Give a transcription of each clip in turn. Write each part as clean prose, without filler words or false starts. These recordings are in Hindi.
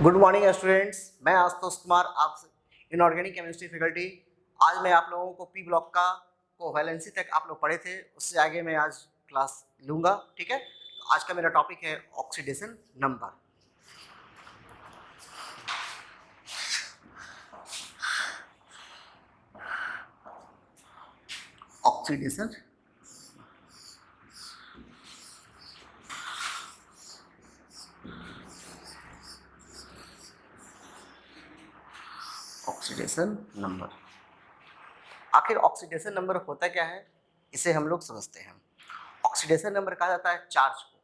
गुड मॉर्निंग स्टूडेंट्स, मैं आशुतोष कुमार, आप इनऑर्गेनिक केमिस्ट्री फैकल्टी। आज मैं आप लोगों को पी ब्लॉक का कोवैलेंसी तक आप लोग पढ़े थे, उससे आगे मैं आज क्लास लूँगा। ठीक है, तो आज का मेरा टॉपिक है oxidation number. Oxidation oxidation number, आखिर ऑक्सीडेशन नंबर होता क्या है, इसे हम लोग समझते हैं। ऑक्सीडेशन नंबर कहा जाता है चार्ज को।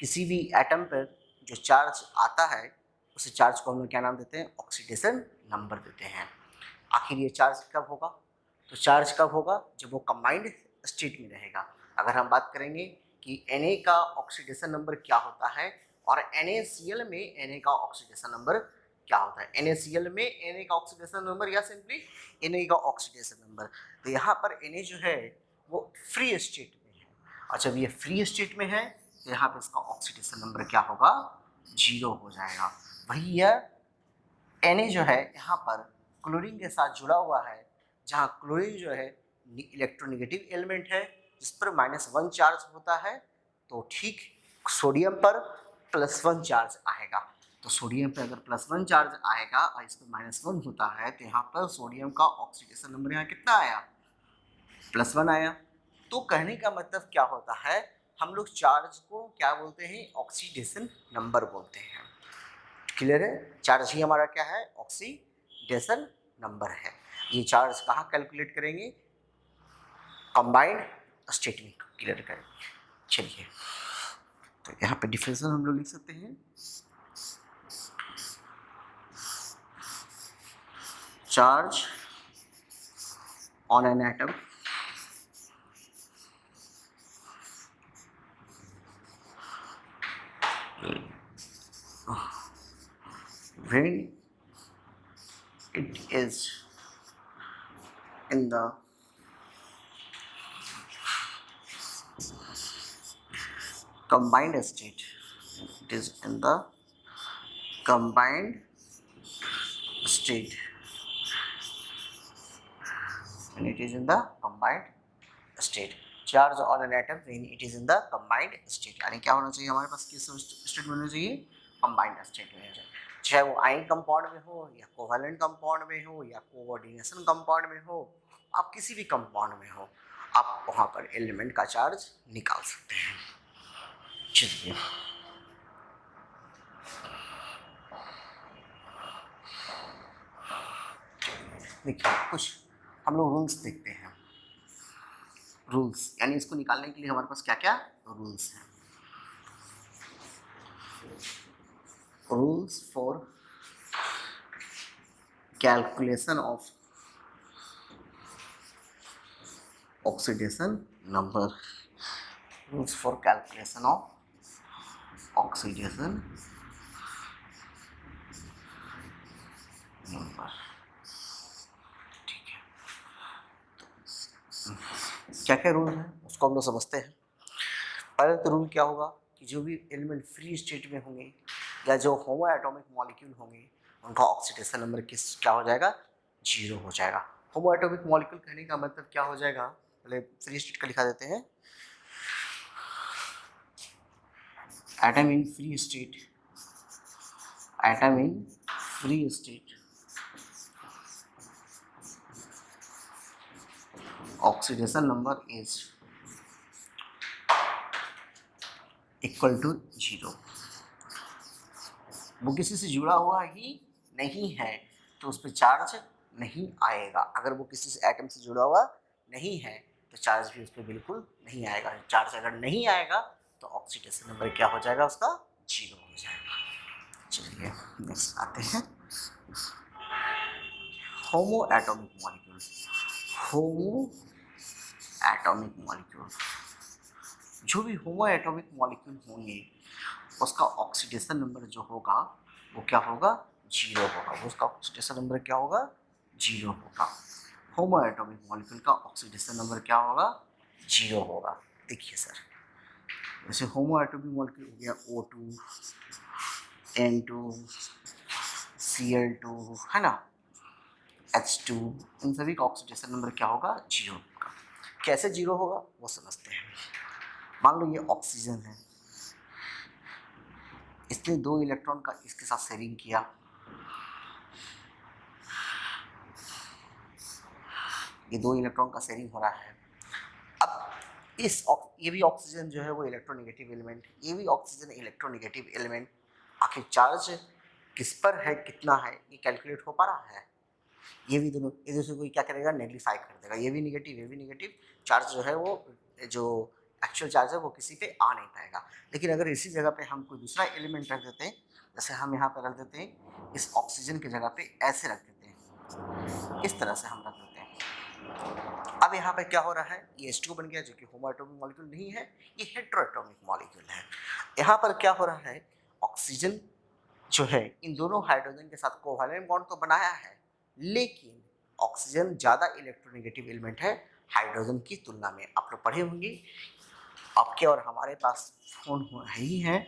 किसी भी एटम पर जो चार्ज आता है उस चार्ज को हम लोग क्या नाम देते हैं? ऑक्सीडेशन नंबर देते हैं। आखिर ये चार्ज कब होगा? तो चार्ज कब होगा? जब वो कंबाइंड स्टेट में रहेगा। अगर हम बात करेंगे कि Na का ऑक्सीडेशन नंबर क्या होता है और NaCl में Na का ऑक्सीडेशन नंबर क्या होता है। NaCl में Na का ऑक्सीडेशन नंबर या सिंपली Na का ऑक्सीडेशन नंबर। तो यहाँ पर Na जो है वो फ्री स्टेट में है, और जब ये फ्री स्टेट में है तो यहाँ पे इसका ऑक्सीडेशन नंबर क्या होगा? 0 हो जाएगा। वही यह Na जो है यहाँ पर क्लोरीन के साथ जुड़ा हुआ है, जहाँ क्लोरीन जो है इलेक्ट्रोनेगेटिव एलिमेंट है जिस पर -1 चार्ज होता है, तो ठीक सोडियम पर +1 चार्ज आएगा। तो सोडियम पर अगर +1 चार्ज आएगा और इस पर -1 होता है, तो यहाँ पर सोडियम का ऑक्सीडेशन नंबर यहाँ कितना आया? +1 आया। तो कहने का मतलब क्या होता है, हम लोग चार्ज को क्या बोलते हैं? ऑक्सीडेशन नंबर बोलते हैं। क्लियर है? चार्ज ही हमारा क्या है? ऑक्सीडेशन नंबर है। ये चार्ज कहाँ कैलकुलेट करेंगे? कंबाइंड स्टेट में क्लियर करेंगे। चलिए, तो यहाँ पे डिफरेंशियल हम लोग लिख सकते हैं। Charge on an atom when it is in the combined state, it is in the combined state, when it is in the combined state, charge on an atom when it is in the combined state। यानी क्या होना चाहिए हमारे पास? किस स्टेट में होना चाहिए? कंबाइंड स्टेट में होना चाहिए। चाहे वो आयन कंपाउंड में हो या कोवैलेंट कंपाउंड में हो या कोऑर्डिनेशन कंपाउंड में हो, आप किसी भी कंपाउंड में हो, आप वहाँ पर एलिमेंट का चार्ज निकाल सकते हैं। चलिए, देखिए कुछ हम लोग रूल्स देखते हैं। रूल्स यानी इसको निकालने के लिए हमारे पास क्या क्या रूल्स हैं। Rules for calculation of oxidation number. Rules for calculation of oxidation number. ठीक है, क्या क्या रूल है उसको हम लोग समझते हैं। पहले तो रूल क्या होगा कि जो भी एलिमेंट फ्री स्टेट में होंगे या जो होमो एटॉमिक मॉलिक्यूल होंगे, उनका ऑक्सीडेशन नंबर क्या हो जाएगा? 0 हो जाएगा। होमो एटॉमिक मॉलिक्यूल कहने का मतलब क्या हो जाएगा? पहले फ्री स्टेट का लिखा देते हैं। Atom in free state, atom in free state oxidation number is equal to 0। वो किसी से जुड़ा हुआ ही नहीं है तो उस पर चार्ज नहीं आएगा। अगर वो किसी से एटम से जुड़ा हुआ नहीं है तो चार्ज भी उस पर बिल्कुल नहीं आएगा। चार्ज अगर नहीं आएगा तो ऑक्सीडेशन नंबर क्या हो जाएगा? उसका 0 हो जाएगा। चलिए नेक्स्ट आते हैं। होमो एटॉमिक मॉलिक्यूल। होमो एटॉमिक मॉलिक्यूल, जो भी होमो एटॉमिक मॉलिक्यूल होंगे उसका ऑक्सीडेशन नंबर जो होगा वो क्या होगा? 0 होगा। उसका ऑक्सीडेशन नंबर क्या होगा? 0 होगा। होमो एटॉमिक मॉलिक्यूल का ऑक्सीडेशन नंबर क्या होगा? 0 होगा। देखिए सर, जैसे होमो एटॉमिक मॉलिक्यूल हो गया O2, N2, Cl2 है ना, H2, इन सभी का ऑक्सीडेशन नंबर क्या होगा, 0 होगा। कैसे 0 होगा वो समझते हैं। मान लो ये ऑक्सीजन है, इसने 2 इलेक्ट्रॉन का इसके साथ शेयरिंग किया, ये 2 इलेक्ट्रॉन का शेयरिंग हो रहा है। अब ये भी ऑक्सीजन जो है वो इलेक्ट्रोनेगेटिव एलिमेंट, ये भी ऑक्सीजन इलेक्ट्रोनेगेटिव एलिमेंट। आखिर चार्ज किस पर है, कितना है, ये कैलकुलेट हो पा रहा है? ये भी दोनों एक दूसरे को क्या करेगा, नेगलिफाई कर देगा। ये भी निगेटिव, ये भी निगेटिव, चार्ज जो है वो, जो एक्चुअल चार्ज है वो किसी पे आ नहीं पाएगा। लेकिन अगर इसी जगह पे हम कोई दूसरा एलिमेंट रख देते हैं, जैसे हम यहाँ पे रख देते हैं, इस ऑक्सीजन की जगह पे ऐसे रख देते हैं, इस तरह से हम रख देते हैं। अब यहाँ पे क्या हो रहा है, ये H2 बन गया, जो कि होमो एटॉमिक मॉलिक्यूल नहीं है, ये हेटेरोएटॉमिक मॉलिक्यूल है। यहाँ पर क्या हो रहा है, ऑक्सीजन जो है इन दोनों हाइड्रोजन के साथ कोवैलेंट बॉन्ड तो बनाया है, लेकिन ऑक्सीजन ज़्यादा इलेक्ट्रोनेगेटिव एलिमेंट है हाइड्रोजन की तुलना में। आप लोग पढ़े होंगे, आपके और हमारे पास फोन है ही है,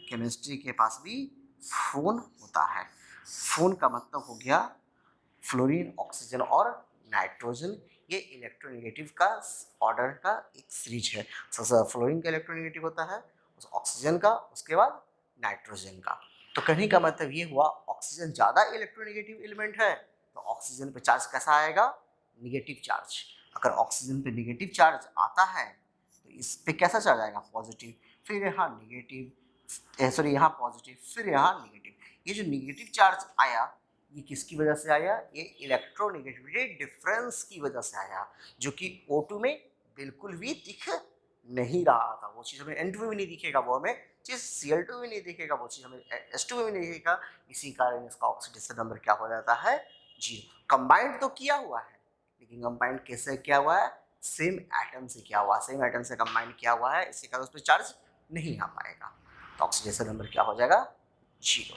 केमिस्ट्री के पास भी फोन होता है। फोन का मतलब हो गया फ्लोरीन, ऑक्सीजन और नाइट्रोजन। ये इलेक्ट्रोनेगेटिव का ऑर्डर का एक सीरीज है। सबसे फ्लोरीन का इलेक्ट्रोनेगेटिव होता है, उस ऑक्सीजन का, उसके बाद नाइट्रोजन का। तो कहने का मतलब ये हुआ, ऑक्सीजन ज़्यादा इलेक्ट्रोनेगेटिव एलिमेंट है तो ऑक्सीजन पे चार्ज कैसा आएगा, निगेटिव चार्ज। अगर ऑक्सीजन पे निगेटिव चार्ज आता है तो इस पे कैसा चार्ज आएगा, पॉजिटिव, फिर यहाँ निगेटिव, सॉरी यहाँ पॉजिटिव, फिर यहाँ निगेटिव। ये जो निगेटिव चार्ज आया, ये किसकी वजह से आया, ये इलेक्ट्रोनेगेटिविटी डिफरेंस की वजह से आया, जो कि O2 में बिल्कुल भी दिख नहीं रहा था। वो चीज़ हमें N2 में भी नहीं दिखेगा, वो हमें चीज़ Cl2 में नहीं दिखेगा, वो चीज़ हमें H2 में भी नहीं दिखेगा। इसी कारण इसका ऑक्सीडेशन नंबर क्या हो जाता है, 0। कंबाइंड तो किया हुआ है, लेकिन कंबाइंड कैसे किया हुआ है, सेम एटम से किया हुआ है, सेम एटम से कंबाइंड किया हुआ है, इसी कारण उस पर चार्ज नहीं आ पाएगा, तो ऑक्सीडेशन नंबर क्या हो जाएगा, 0।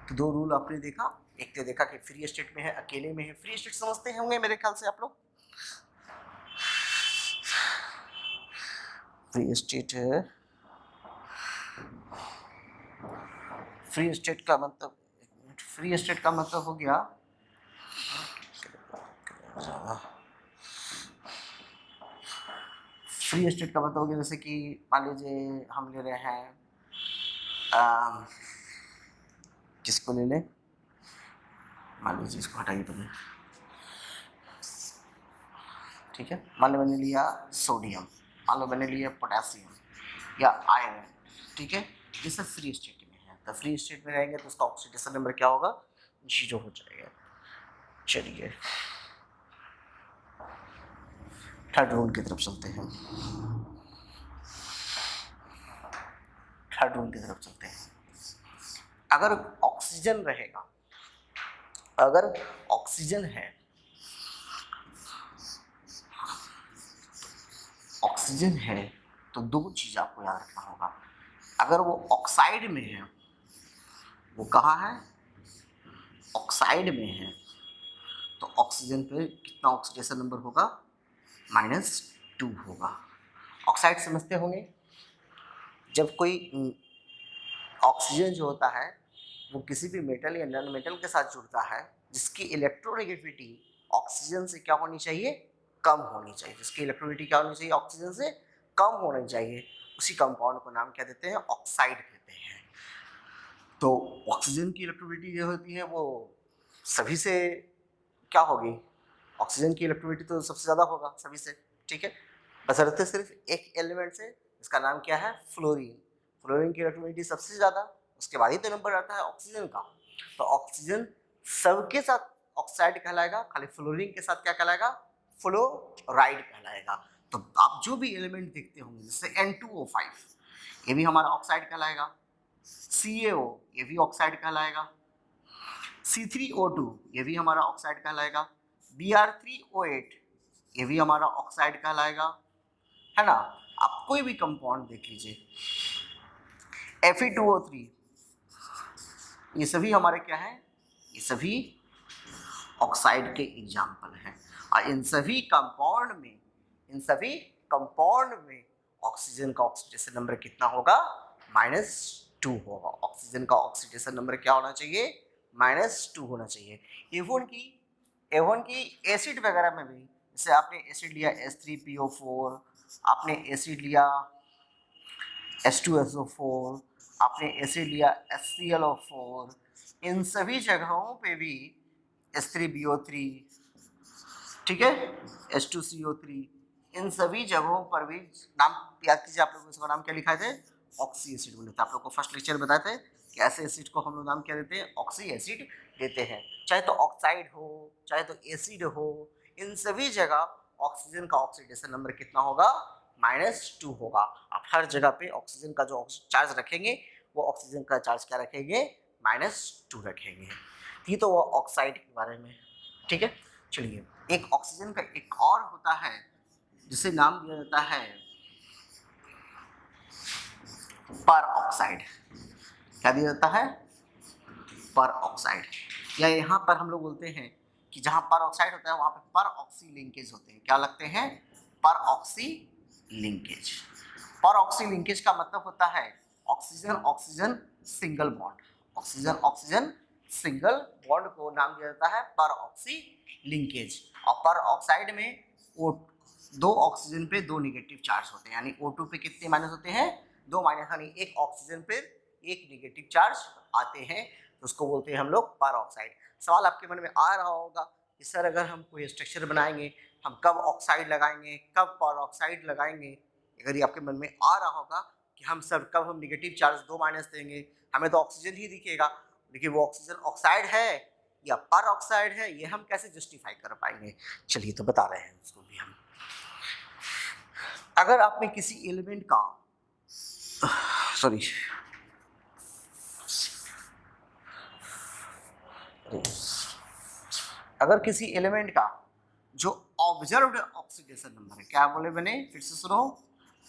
तो 2 रूल आपने देखा, एक तो देखा कि फ्री स्टेट में है, अकेले में है। फ्री स्टेट समझते होंगे मेरे ख्याल से आप लोग, फ्री स्टेट है, फ्री स्टेट का मतलब, फ्री स्टेट का मतलब हो गया, फ्री स्टेट का मतलब हो गया, जैसे कि मान लीजिए हम ले रहे हैं, किसको ले लें, मान लीजिए इसको हटाइए पहले, ठीक है। मान लो मैंने लिया सोडियम, मान लो मैंने लिया पोटेशियम या आयरन, ठीक है, ये सब फ्री स्टेट में है। तो फ्री स्टेट में रहेंगे तो उसका ऑक्सीडेशन नंबर क्या होगा, 0 हो जाएगा। चलिए थर्ड रूल की तरफ चलते हैं, थर्ड रूल की तरफ चलते हैं। अगर ऑक्सीजन रहेगा, अगर ऑक्सीजन है, ऑक्सीजन है तो 2 चीज आपको याद रखना होगा। अगर वो ऑक्साइड में है, वो कहाँ है, ऑक्साइड में है, तो ऑक्सीजन पे कितना ऑक्सीडेशन नंबर होगा, -2 होगा। ऑक्साइड समझते होंगे, जब कोई ऑक्सीजन जो होता है वो किसी भी मेटल या नॉन मेटल के साथ जुड़ता है, जिसकी इलेक्ट्रोनेगेटिविटी ऑक्सीजन से क्या होनी चाहिए, कम होनी चाहिए, जिसकी इलेक्ट्रोनेगेटिविटी क्या होनी चाहिए, ऑक्सीजन से कम होनी चाहिए, उसी कंपाउंड को नाम क्या देते हैं, ऑक्साइड कहते हैं। तो ऑक्सीजन की इलेक्ट्रोनेगेटिविटी जो होती है वो सभी से क्या होगी, ऑक्सीजन की इलेक्ट्रोनेगेटिविटी तो सबसे ज़्यादा होगा सभी से, ठीक है, बशर्ते सिर्फ एक एलिमेंट से, जिसका नाम क्या है, फ्लोरीन। फ्लोरीन की इलेक्ट्रोनेगेटिविटी सबसे ज़्यादा, उसके बाद ही तो नंबर आता है ऑक्सीजन का। तो ऑक्सीजन सबके साथ ऑक्साइड कहलाएगा, खाली फ्लोरीन के साथ क्या कहलाएगा, फ्लोराइड कहलाएगा। तो आप जो भी एलिमेंट देखते होंगे, जैसे N2O5, ये भी हमारा ऑक्साइड कहलाएगा, CaO ये भी ऑक्साइड कहलाएगा, C3O2 ये भी हमारा ऑक्साइड कहलाएगा, Br3O8 ये भी हमारा ऑक्साइड कहलाएगा, है ना। आप कोई भी कंपाउंड देख लीजिए, Fe2O3, ये सभी हमारे क्या है, ये सभी ऑक्साइड के एग्जाम्पल हैं। और इन सभी कंपाउंड में, इन सभी कंपाउंड में ऑक्सीजन का ऑक्सीडेशन नंबर कितना होगा, -2 होगा। ऑक्सीजन का ऑक्सीडेशन नंबर क्या होना चाहिए, -2 होना चाहिए। एवन की एसिड वगैरह में भी, जैसे आपने एसिड लिया H3PO4, आपने एसिड लिया H2SO4, आपने एसिड लिया HClO4, इन सभी जगहों पे भी H3BO3, ठीक है, H2CO3, इन सभी जगहों पर भी नाम याद कीजिए, आप लोगों को इसका नाम क्या लिखा थे, ऑक्सी एसिड बोले थे। आप लोग को फर्स्ट लेक्चर बताए थे कि ऐसे एसिड को हम लोग नाम क्या देते हैं, ऑक्सी एसिड देते हैं। चाहे तो ऑक्साइड हो, चाहे तो एसिड हो, इन सभी जगह ऑक्सीजन का ऑक्सीडेशन नंबर कितना होगा, -2 होगा। आप हर जगह पे ऑक्सीजन का जो चार्ज रखेंगे वो ऑक्सीजन का चार्ज क्या रखेंगे, -2 रखेंगे। ये तो वो ऑक्साइड के बारे में, ठीक है। चलिए, एक ऑक्सीजन का एक और होता है जिसे नाम दिया जाता है पर ऑक्साइड। क्या दिया जाता है, पर ऑक्साइड। या यहाँ पर हम लोग बोलते हैं कि जहाँ पर ऑक्साइड होता है वहाँ पे पर ऑक्सी लिंकेज होते हैं। क्या लगते हैं, पर ऑक्सी लिंकेज। पर ऑक्सी लिंकेज का मतलब होता है oxygen oxygen single bond, oxygen oxygen single bond को नाम दिया जाता है पर ऑक्सी लिंकेज। और पर ऑक्साइड में वो 2 ऑक्सीजन पे 2 नेगेटिव चार्ज होते हैं, यानी O2 पे कितने माइनस होते हैं, 2 माइनस, यानी एक ऑक्सीजन पे एक नेगेटिव चार्ज आते हैं, तो उसको बोलते हैं हम लोग पर ऑक्साइड। सवाल आपके मन में आ रहा होगा कि सर अगर हम कोई स्ट्रक्चर बनाएंगे हम कब ऑक्साइड लगाएंगे, कब पर ऑक्साइड लगाएंगे। अगर ये आपके मन में आ रहा होगा कि हम सर कब हम नेगेटिव चार्ज 2 माइनस देंगे, हमें तो ऑक्सीजन ही दिखेगा, लेकिन वो ऑक्सीजन ऑक्साइड है या पर ऑक्साइड है, ये हम कैसे जस्टिफाई कर पाएंगे। चलिए तो बता रहे हैं उसको भी हम। अगर आपने किसी एलिमेंट का अगर किसी एलिमेंट का जो ऑब्जर्व्ड ऑक्सीडेशन नंबर है, क्या बोले मैंने, फिर से सुनो,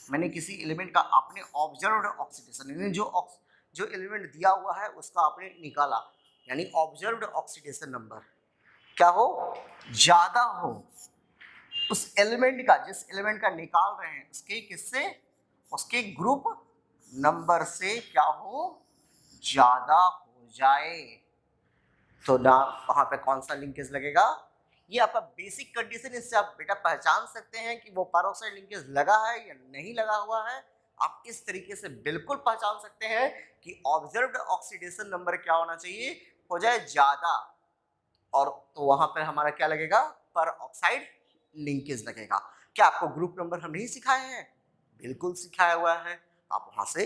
मैंने किसी एलिमेंट का आपने ऑब्जर्व्ड ऑक्सीडेशन, यानी जो एलिमेंट दिया हुआ है उसका आपने निकाला, यानी ऑब्जर्व्ड ऑक्सीडेशन नंबर क्या हो, ज्यादा हो उस एलिमेंट का, जिस एलिमेंट का निकाल रहे हैं उसके किससे, उसके ग्रुप नंबर से क्या हो, ज्यादा हो जाए, तो ना वहां पे कौन सा लिंकेज लगेगा। ये आपका बेसिक कंडीशन, इससे आप बेटा पहचान सकते हैं कि वो पेरोक्साइड लिंकेज लगा है या नहीं लगा हुआ है। आप इस तरीके से बिल्कुल पहचान सकते हैं कि ऑब्जर्व्ड ऑक्सीडेशन नंबर क्या होना चाहिए, हो जाए ज्यादा, और तो वहां पर हमारा क्या लगेगा, पर ऑक्साइड लिंकेज लगेगा। क्या आपको ग्रुप नंबर हम नहीं सिखाए हैं, बिल्कुल सिखाया हुआ है, आप वहां से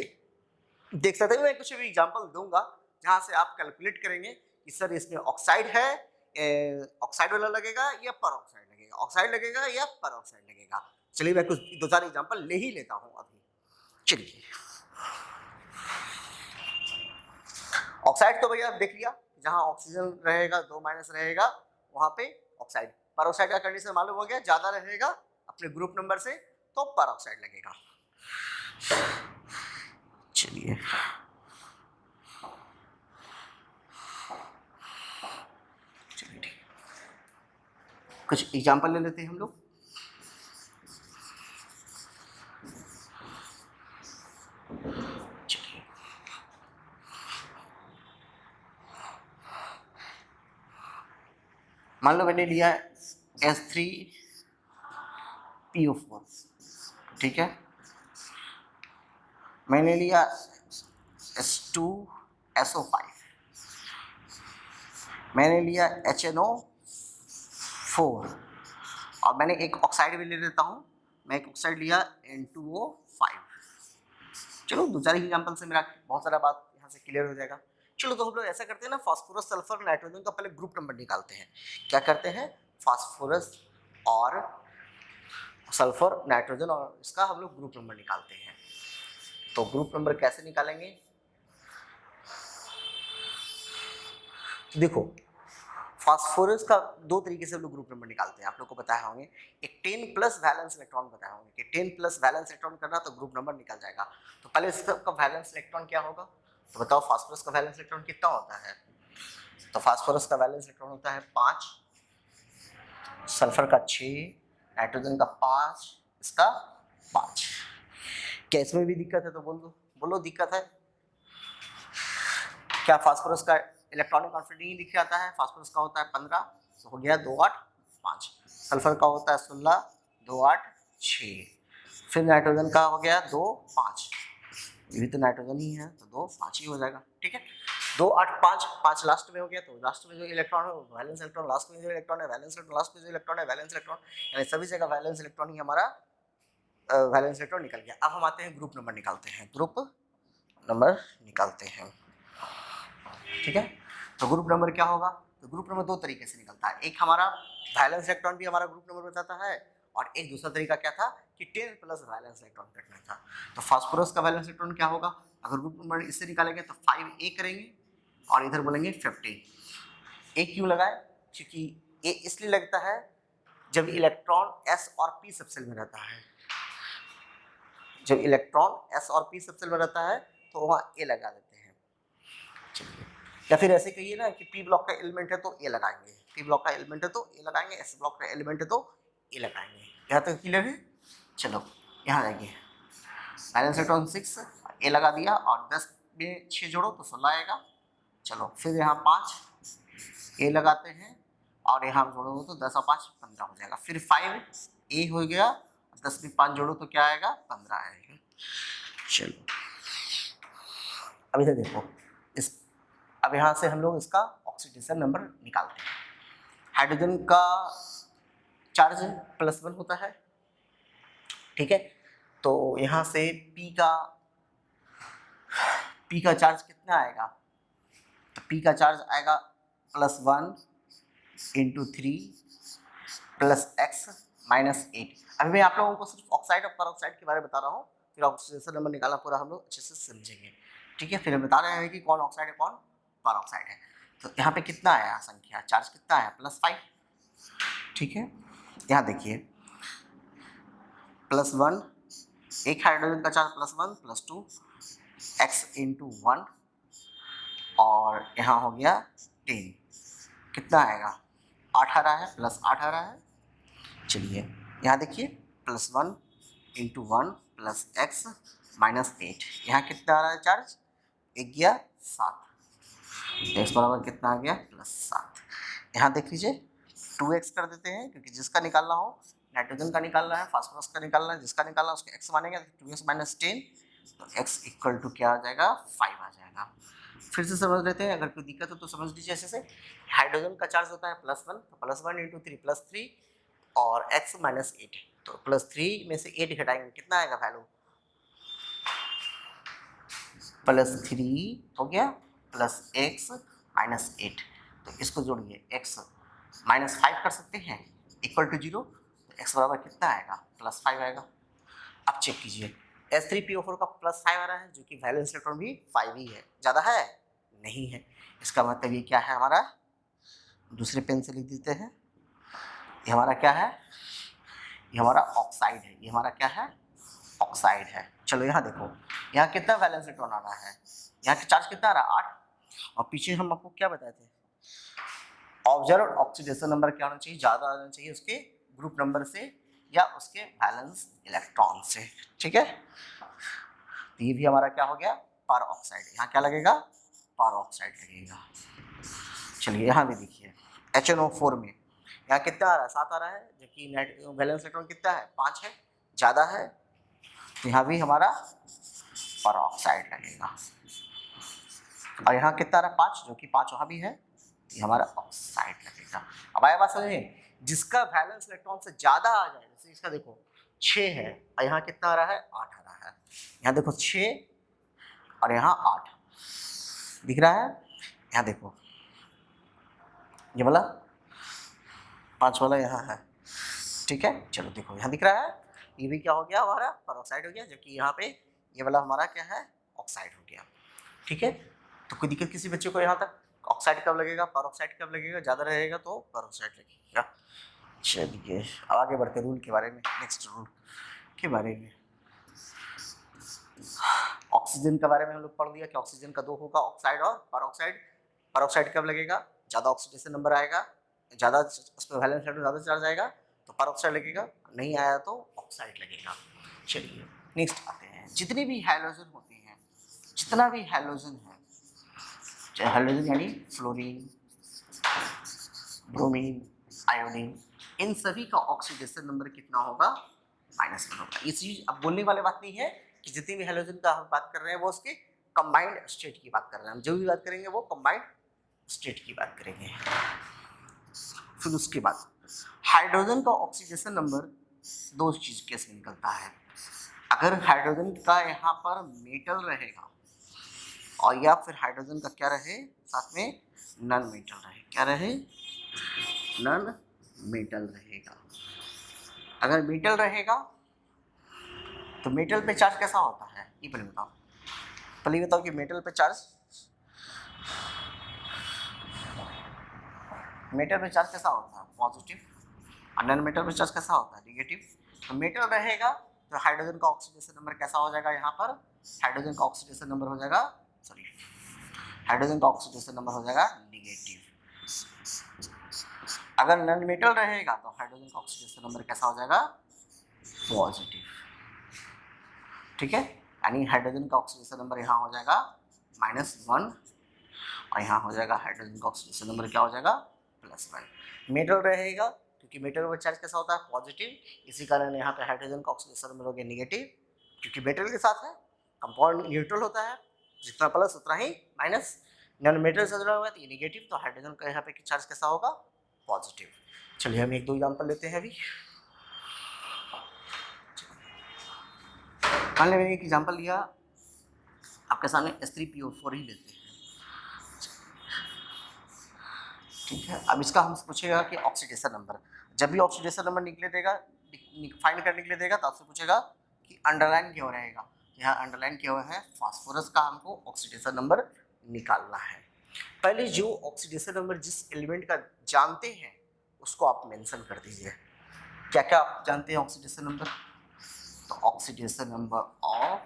देख सकते हैं। मैं कुछ भी एग्जांपल दूंगा जहां से आप कैलकुलेट करेंगे कि सर इसमें ऑक्साइड है, ऑक्साइड वाला लगेगा या पर ऑक्साइड लगेगा, ऑक्साइड लगेगा या पर ऑक्साइड लगेगा। चलिए मैं कुछ 2-4 एग्जांपल ले ही लेता हूं अभी। चलिए, ऑक्साइड तो भैया देख लिया, जहां ऑक्सीजन रहेगा 2 माइनस रहेगा वहां पे ऑक्साइड। पर ऑक्साइड का कंडीशन मालूम हो गया, ज्यादा रहेगा अपने ग्रुप नंबर से तो पर ऑक्साइड लगेगा। चलिए, कुछ एग्जांपल ले लेते हैं हम लोग। चलिए, मान लो मैंने लिया H3PO4, ठीक है, मैंने लिया H2SO5, मैंने लिया HNO4, और मैंने एक ऑक्साइड भी ले लेता हूँ, मैं एक ऑक्साइड लिया N2O5। चलो 2-4 एग्जांपल से मेरा बहुत सारा बात यहाँ से क्लियर हो जाएगा। चलो तो हम लोग ऐसा करते हैं ना, फास्फोरस सल्फर नाइट्रोजन का पहले ग्रुप नंबर निकालते हैं। क्या करते हैं, फास्फोरस और सल्फर नाइट्रोजन और इसका हम लोग ग्रुप नंबर निकालते हैं। तो ग्रुप नंबर कैसे निकालेंगे, देखो फास्फोरस का 2 तरीके से हम लोग ग्रुप नंबर निकालते हैं, आप लोग को बताया होंगे। एक 10+ वैलेंस इलेक्ट्रॉन बताया होंगे कि 10+ वैलेंस इलेक्ट्रॉन करना तो ग्रुप नंबर निकल जाएगा। तो पहले इसका वैलेंस इलेक्ट्रॉन क्या होगा, तो बताओ फास्फोरस का वैलेंस इलेक्ट्रॉन कितना होता है। तो फास्फोरस का वैलेंस इलेक्ट्रॉन होता है 5, सल्फर का 6, नाइट्रोजन का 5, इसका 5। क्या इसमें भी दिक्कत है तो बोल दो, बोलो दिक्कत है क्या, फास्फोरस का इलेक्ट्रॉनिक कॉन्फिडेंस लिखा जाता है, फास्फोरस का होता है 15, तो हो गया 2 8 5, सल्फर का होता है 16, 2 8 6, फिर नाइट्रोजन का हो गया 2 5, ये भी तो नाइट्रोजन ही है तो 2 5 ही हो जाएगा, ठीक है। 2 8 5 5 लास्ट में हो गया, तो लास्ट में जो इलेक्ट्रॉन है वैलेंस इलेक्ट्रॉन, लास्ट में जो इलेक्ट्रॉन है वैलेंस इलेक्ट्रॉन, लास्ट में जो इलेक्ट्रॉन है वैलेंस इलेक्ट्रॉन, यानी सभी जगह वैलेंस इलेक्ट्रॉन ही हमारा वैलेंस इलेक्ट्रॉन निकल गया। अब हम आते हैं ग्रुप नंबर निकालते हैं, ग्रुप नंबर निकालते हैं, ठीक है। तो ग्रुप नंबर क्या होगा, तो ग्रुप नंबर दो तरीके से निकलता है, एक हमारा वैलेंस इलेक्ट्रॉन भी हमारा ग्रुप नंबर बताता है, और एक दूसरा तरीका क्या था कि 10 प्लस वैलेंस इलेक्ट्रॉन रखना था। तो फास्फोरस का वैलेंस इलेक्ट्रॉन क्या होगा, अगर ग्रुप नंबर इससे निकालेंगे तो 5a करेंगे और इधर बोलेंगे 15। ए क्यों लगाए, क्योंकि ए इसलिए लगता है जब इलेक्ट्रॉन s और p सबसेल में रहता है, जब इलेक्ट्रॉन s और p सबसेल में रहता है तो वहाँ ए लगा देते हैं। चलिए, या फिर ऐसे कहिए ना कि p ब्लॉक का एलिमेंट है तो ए लगाएंगे, p ब्लॉक का एलिमेंट है तो ए लगाएंगे, s ब्लॉक का एलिमेंट है तो ए लगाएंगे। यहाँ तक क्लियर है। चलो यहाँ आएंगे, बैलेंस इलेक्ट्रॉन 6 ए लगा दिया और 10 में 6 जोड़ो तो 16 आएगा। चलो फिर यहाँ 5 ए लगाते हैं और यहाँ जोड़ो तो 10 और 5 15 हो जाएगा, फिर 5 ए हो गया, 10 में 5 जोड़ो तो क्या आएगा 15 आएगा। चलो अब इधर देखो, इस अब यहाँ से हम लोग इसका ऑक्सीडेशन नंबर निकालते हैं। हाइड्रोजन का चार्ज +1 होता है, ठीक है। तो यहाँ से P का चार्ज कितना आएगा, तो P का चार्ज आएगा +1 × 3 + x - 8। अभी मैं आप लोगों को सिर्फ ऑक्साइड और परऑक्साइड के बारे में बता रहा हूँ, फिर ऑक्सीडेशन नंबर निकालना पूरा हम लोग अच्छे से समझेंगे, ठीक है। फिर हम बता रहे हैं कि कौन ऑक्साइड है कौन परऑक्साइड है। तो यहाँ पे कितना आया संख्या, चार्ज कितना आया +5, ठीक है। यहाँ देखिए +1, एक हाइड्रोजन का चार्ज +1 +2 x × 1 और यहाँ हो गया 10, कितना आएगा 8 आ रहा है, +8 आ रहा है। चलिए यहाँ देखिए +1 × 1 + x - 8, यहाँ कितना आ रहा है चार्ज, एक गया 7, तो x बराबर कितना आ गया +7। यहाँ देख लीजिए 2x कर देते हैं, क्योंकि जिसका निकालना हो, नाइट्रोजन का निकालना है, फास्फोरस का निकालना है, जिसका निकालना है उसको x मानेंगे, 2x - 10, तो x = क्या आ जाएगा 5 आ जाएगा। फिर से समझ लेते हैं, अगर कोई दिक्कत हो तो समझ लीजिए ऐसे से। हाइड्रोजन का चार्ज होता है +1, तो +1 × 3 +3 और x - 8, तो +3 में से 8 घटाएंगे कितना आएगा वैल्यू, +3 हो गया +x - 8, तो इसको जोड़िए x -5 कर सकते हैं =0, तो x बराबर कितना आएगा +5 आएगा। अब चेक कीजिए H3PO4 का +5 आ रहा है, जो कि वैलेंस इलेक्ट्रॉन भी 5 ही है, ज़्यादा है नहीं है। इसका मतलब ये क्या है हमारा, दूसरे पेन से लिख देते हैं, ये हमारा क्या है, ये हमारा ऑक्साइड है, ये हमारा क्या है ऑक्साइड है। चलो यहाँ देखो, यहाँ कितना वैलेंस इलेक्ट्रॉन आ रहा है, यहाँ का चार्ज कितना आ रहा है 8, और पीछे हम आपको क्या बताए थे, ऑब्जर्व ऑक्सीडेशन नंबर क्या होना चाहिए, ज़्यादा आना चाहिए उसके ग्रुप नंबर से या उसके वैलेंस इलेक्ट्रॉन से, ठीक है। तो ये भी हमारा क्या हो गया पर ऑक्साइड, यहाँ क्या लगेगा पर ऑक्साइड लगेगा। चलिए यहाँ भी देखिए HNO4 में यहाँ कितना आ रहा है 7 आ रहा है, जबकि वैलेंस इलेक्ट्रॉन कितना है 5 है, ज़्यादा है, तो यहाँ भी हमारा पर ऑक्साइड लगेगा। और यहाँ कितना आ रहा है 5, जो कि 5 वहाँ भी है, ये हमारा ऑक्साइड लगेगा। अब आया बात समझिए, जिसका वैलेंस इलेक्ट्रॉन से ज़्यादा आ जाए, जैसे इसका देखो 6 है और यहाँ कितना आ रहा है 8 आ रहा है, यहाँ देखो 6 और यहाँ 8 दिख रहा है, यहाँ देखो ये वाला 5 वाला यहाँ है, ठीक है। चलो देखो यहाँ दिख रहा है, ये भी क्या हो गया हमारा परऑक्साइड हो गया, जबकि यहाँ पे ये वाला हमारा क्या है ऑक्साइड हो गया, ठीक है। तो कोई दिक्कत किसी बच्चे को यहाँ तक, ऑक्साइड कब लगेगा परऑक्साइड कब लगेगा, ज़्यादा रहेगा तो परऑक्साइड लगेगा। चलिए अब आगे बढ़ते रूल के बारे में, नेक्स्ट रूल के बारे में, ऑक्सीजन के बारे में हम लोग पढ़ लिया कि ऑक्सीजन का 2 होगा, ऑक्साइड और परऑक्साइड। परऑक्साइड कब लगेगा, ज़्यादा ऑक्सीडेशन नंबर आएगा, ज़्यादा उस पर वैलेंस इलेक्ट्रॉन ज़्यादा चार्ज आएगा तो परऑक्साइड लगेगा, नहीं आया तो ऑक्साइड लगेगा। चलिए नेक्स्ट आते हैं, जितने भी हैलोजन होते हैं, जितना भी हैलोजन है, हाइड्रोजन यानी फ्लोरीन, ब्रोमीन, आयोडीन, इन सभी का ऑक्सीडेशन नंबर कितना होगा? -1 होगा। ये चीज अब बोलने वाली बात नहीं है कि जितनी भी हैलोजन का हम बात कर रहे हैं वो उसके कंबाइंड स्टेट की बात कर रहे हैं। हम जो भी बात करेंगे वो कंबाइंड स्टेट की बात करेंगे। फिर उसके बाद हाइड्रोजन का ऑक्सीडेशन नंबर दो चीज कैसे निकलता है। अगर हाइड्रोजन का यहाँ पर मेटल रहेगा और या फिर हाइड्रोजन का क्या रहे साथ में नॉन मेटल रहे, क्या रहे? नॉन मेटल रहेगा। अगर मेटल रहेगा तो मेटल पे चार्ज कैसा होता है ये पहले बताओ। पहले बताओ कि मेटल पे चार्ज कैसा होता है? पॉजिटिव। और नॉन मेटल पे चार्ज कैसा होता है? नेगेटिव। तो मेटल रहेगा तो हाइड्रोजन का ऑक्सीडेशन नंबर कैसा हो जाएगा? यहाँ पर हाइड्रोजन का ऑक्सीडेशन नंबर हो जाएगा नेगेटिव। अगर नॉन मेटल रहेगा तो हाइड्रोजन का ऑक्सीडेशन नंबर कैसा हो जाएगा? पॉजिटिव। ठीक है, यानी हाइड्रोजन का ऑक्सीडेशन नंबर यहाँ हो जाएगा -1 और यहाँ हो जाएगा हाइड्रोजन का ऑक्सीडेशन नंबर क्या हो जाएगा? +1। मेटल रहेगा क्योंकि मेटल का चार्ज कैसा होता है? पॉजिटिव, इसी कारण यहाँ पे हाइड्रोजन का ऑक्सीडेशन नंबर हो गया नेगेटिव, क्योंकि मेटल के साथ है, कंपाउंड न्यूट्रल होता है, जितना प्लस उतना ही माइनस। नॉन मेटल से जुड़ा हुआ है तो ये नेगेटिव, तो हाइड्रोजन का यहाँ पे चार्ज कैसा होगा? पॉजिटिव। चलिए हम एक दो एग्जाम्पल लेते हैं अभी। मान लीजिए मैंने एक एग्जाम्पल लिया आपके सामने H3PO4 ही लेते हैं। ठीक है, अब इसका हमसे पूछेगा कि ऑक्सीडेशन नंबर, जब भी ऑक्सीडेशन नंबर निकले देगा फाइंड करने के लिए देगा तो आपसे पूछेगा कि अंडरलाइन क्यों रहेगा। यहाँ अंडरलाइन किया हुआ है फास्फोरस का, हमको ऑक्सीडेशन नंबर निकालना है। पहले जो ऑक्सीडेशन नंबर जिस एलिमेंट का जानते हैं उसको आप मेंशन कर दीजिए। क्या क्या आप जानते हैं ऑक्सीडेशन नंबर? तो ऑक्सीडेशन नंबर ऑफ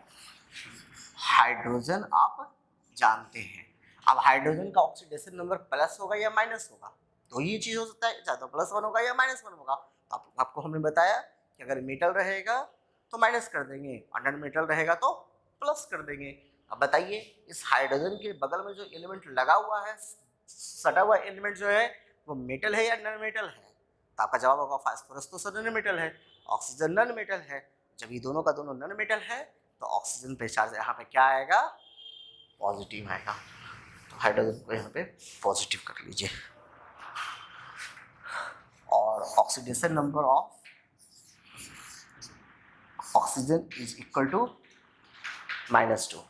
हाइड्रोजन आप जानते हैं। अब हाइड्रोजन का ऑक्सीडेशन नंबर प्लस होगा या माइनस होगा, तो ये चीज हो सकता है, चाहे तो +1 होगा या -1 होगा। तो आपको हमने बताया कि अगर मेटल रहेगा तो माइनस कर देंगे और नॉन मेटल रहेगा तो प्लस कर देंगे। अब बताइए इस हाइड्रोजन के बगल में जो एलिमेंट लगा हुआ है, सटा हुआ एलिमेंट जो है वो मेटल है या नॉन मेटल है? तो आपका जवाब होगा फास्फोरस तो नॉन मेटल है, ऑक्सीजन नॉन मेटल है। जब ये दोनों का दोनों नॉन मेटल है तो ऑक्सीजन पे चार्ज यहाँ पे क्या आएगा? पॉजिटिव आएगा। तो हाइड्रोजन को यहाँ पे पॉजिटिव कर लीजिए। और oxidation number of oxygen is equal to -2।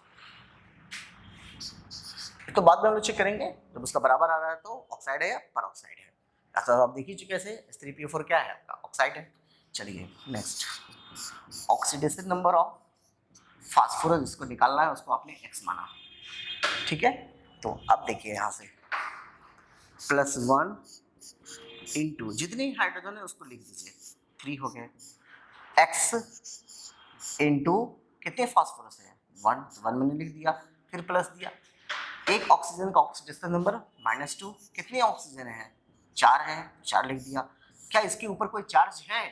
तो बाद में हम लोग चेक करेंगे जब उसका बराबर आ रहा है तो ऑक्साइड है या पर ऑक्साइड है। ऐसा आप देख ही चुके हैं। H3PO4 क्या है आपका? ऑक्साइड है। चलिए next, oxidation number of phosphorus, जिसको निकालना है उसको आपने x माना। ठीक है, तो अब देखिए यहाँ से +1 इंटू जितनी हाइड्रोजन है उसको लिख दीजिए, 3 हो गए, x इंटू कितने फास्फोरस है? 1 मैंने लिख दिया, फिर प्लस दिया। एक ऑक्सीजन का ऑक्सीडेशन नंबर -2, कितने ऑक्सीजन है? 4 है, 4 लिख दिया। क्या इसके ऊपर कोई चार्ज है?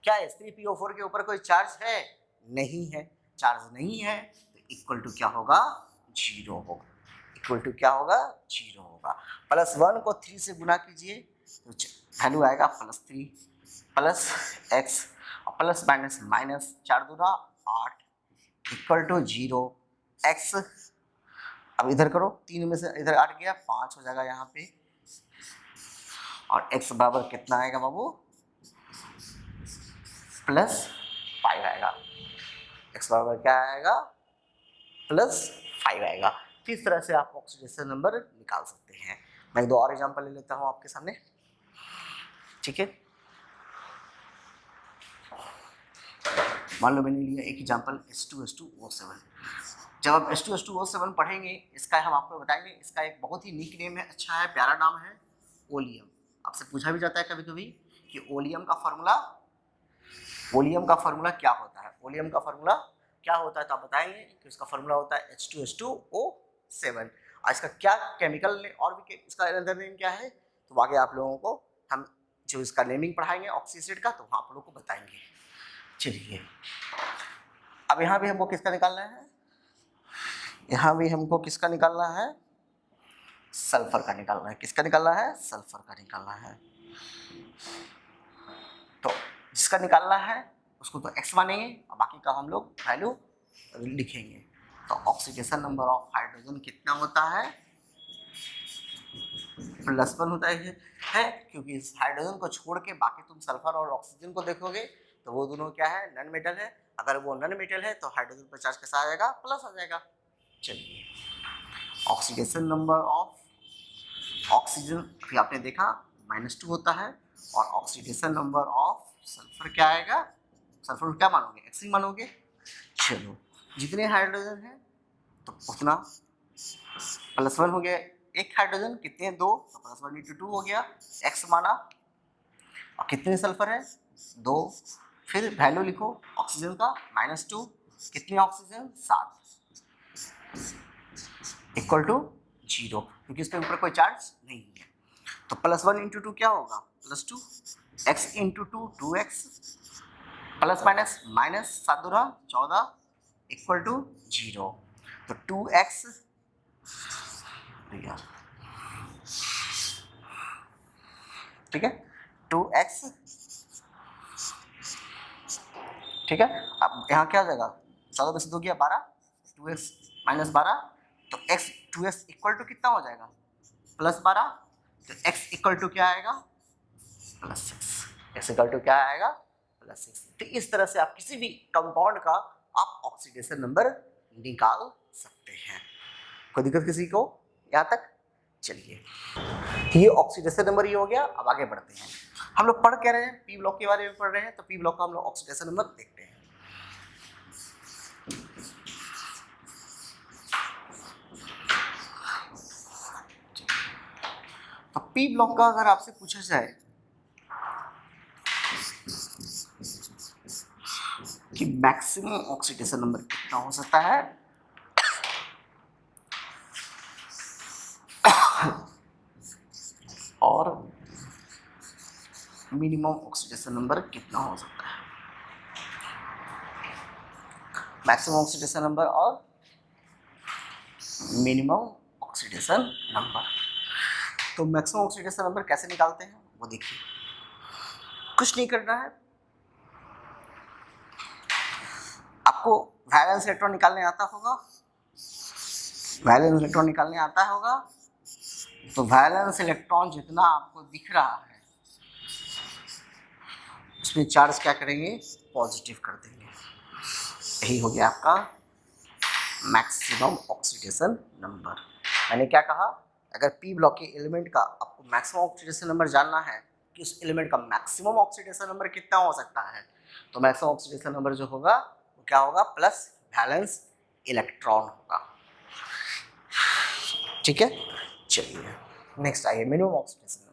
क्या H3PO4 के ऊपर कोई चार्ज है? नहीं है। चार्ज नहीं है तो इक्वल टू क्या होगा? 0 होगा। इक्वल टू क्या होगा? 0 होगा। +1 को 3 से गुना कीजिए तो वैल्यू आएगा +3 प्लस x और प्लस माइनस माइनस 4 दूना 8 इक्वल टू 0। x अब इधर करो, 3 में से इधर 8 गया, 5 हो जाएगा यहाँ पे। और x बराबर कितना आएगा बाबू? +5 आएगा। x बराबर क्या आएगा? +5 आएगा। तो इस तरह से आप ऑक्सीडेशन नंबर निकाल सकते हैं। मैं 2 और एग्जांपल ले लेता हूँ आपके सामने। ठीक है, मान लो मैंने लिया एक एग्जांपल H2SO7। जब आप H2SO7 पढ़ेंगे इसका हम आपको बताएंगे, इसका एक बहुत ही नीक नेम है, अच्छा है, प्यारा नाम है, ओलियम। आपसे पूछा भी जाता है कभी कभी कि ओलियम का फार्मूला क्या होता है? ओलियम का फार्मूला क्या होता है तो आप बताएंगे कि उसका फार्मूला होता है H2SO7। और इसका क्या केमिकल और भी इसका अदर नेम क्या है तो आगे आप लोगों को हम जो इसका नेमिंग पढ़ाएंगे ऑक्सी एसिड का, तो वहाँ आप लोगों को बताएंगे। चलिए अब यहाँ भी हमको किसका निकालना है? यहाँ भी हमको किसका निकालना है? सल्फर का निकालना है। किसका निकालना है? सल्फर का निकालना है। तो जिसका निकालना है उसको तो x मानेंगे और बाकी का हम लोग वैल्यू लिखेंगे। तो ऑक्सीडेशन नंबर ऑफ हाइड्रोजन कितना होता है? +1 होता है क्योंकि इस हाइड्रोजन को छोड़ के बाकी तुम सल्फर और ऑक्सीजन को देखोगे तो वो दोनों क्या है? नॉन मेटल है। अगर वो नॉन मेटल है तो हाइड्रोजन पर चार्ज कैसा आ जाएगा? प्लस आ जाएगा। चलिए, ऑक्सीडेशन नंबर ऑफ ऑक्सीजन अभी आपने देखा -2 होता है और ऑक्सीडेशन नंबर ऑफ सल्फर क्या आएगा? सल्फर क्या मानोगे? x ही मानोगे। चलो, जितने हाइड्रोजन है तो उतना +1 हो गया। एक हाइड्रोजन कितने? 2, तो +1 × 2 हो गया, x माना। और कितने सल्फर है? 2। फिर वैल्यू लिखो ऑक्सीजन का -2, कितनी ऑक्सीजन? 7 इक्वल टू 0 क्योंकि इसके ऊपर कोई चार्ज नहीं है। तो +1 × 2 क्या होगा? +2, x × 2 2x, plus minus minus 7 दूना 14 इक्वल टू 0। तो 2x ठीक है, 2x ठीक है। अब यहाँ क्या हो जाएगा? 14 में से 2 गया 12, 2x - 12, तो x 2x इक्वल टू कितना हो जाएगा? +12। तो x इक्वल टू क्या आएगा? +6। x इक्वल टू क्या आएगा? +6। तो इस तरह से आप किसी भी कंपाउंड का आप ऑक्सीडेशन नंबर निकाल सकते हैं। कोई दिक्कत किसी को यहाँ तक? चलिए, ये ऑक्सीडेशन नंबर ये हो गया। अब आगे बढ़ते हैं। हम लोग पढ़ क्या रहे हैं? पी ब्लॉक के बारे में पढ़ रहे हैं। तो पी ब्लॉक का हम लोग ऑक्सीडेशन नंबर देखते हैं। तो पी ब्लॉक का अगर आपसे पूछा जाए कि मैक्सिमम ऑक्सीडेशन नंबर कितना हो सकता है, और मिनिमम ऑक्सीडेशन नंबर कितना हो सकता है। मैक्सिमम ऑक्सीडेशन नंबर और मिनिमम ऑक्सीडेशन नंबर। तो मैक्सिमम ऑक्सीडेशन नंबर कैसे निकालते हैं वो देखिए। कुछ नहीं करना है, आपको वैलेंस इलेक्ट्रॉन निकालने आता होगा। वैलेंस इलेक्ट्रॉन निकालने आता होगा तो वैलेंस इलेक्ट्रॉन जितना आपको दिख रहा है उसमें चार्ज क्या करेंगे? पॉजिटिव कर देंगे। यही हो गया आपका मैक्सिमम ऑक्सीडेशन नंबर। मैंने क्या कहा? अगर पी ब्लॉक के एलिमेंट का आपको मैक्सिमम ऑक्सीडेशन नंबर जानना है कि उस एलिमेंट का मैक्सिमम ऑक्सीडेशन नंबर कितना हो सकता है, तो मैक्सिमम ऑक्सीडेशन नंबर जो होगा वो क्या होगा? प्लस वैलेंस इलेक्ट्रॉन होगा। ठीक है, चलिए नेक्स्ट आइए minimum oxidation number.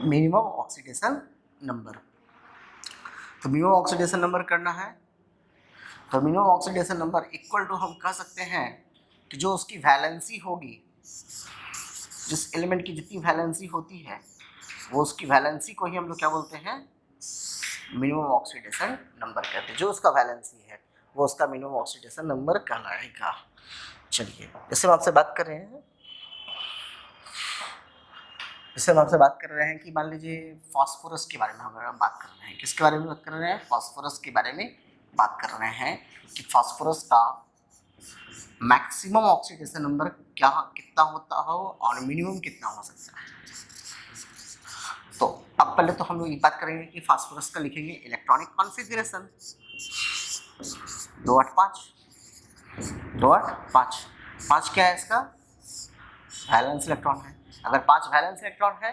Minimum oxidation number, तो मिनिमम ऑक्सीडेशन नंबर करना है तो minimum oxidation number equal to हम कह सकते हैं कि जो उसकी वैलेंसी होगी, जिस एलिमेंट की जितनी वैलेंसी होती है वो उसकी वैलेंसी को ही हम लोग क्या बोलते हैं? मिनिमम ऑक्सीडेशन नंबर कहते हैं। जो उसका वैलेंसी है वो उसका मिनिमम ऑक्सीडेशन नंबर कहलाएगा। चलिए, जैसे हम आपसे बात कर रहे हैं कि मान लीजिए फास्फोरस के बारे में हम बात कर रहे हैं। किसके बारे में बात कर रहे हैं? फास्फोरस के बारे में बात कर रहे हैं कि फास्फोरस का मैक्सिमम ऑक्सीडेशन नंबर कितना होता हो और मिनिमम कितना हो सकता है। तो अब पहले तो हम लोग ये बात करेंगे कि फास्फोरस का लिखेंगे इलेक्ट्रॉनिक कॉन्फ़िगरेशन 285 5 क्या है इसका? वैलेंस इलेक्ट्रॉन है। अगर 5 वैलेंस इलेक्ट्रॉन है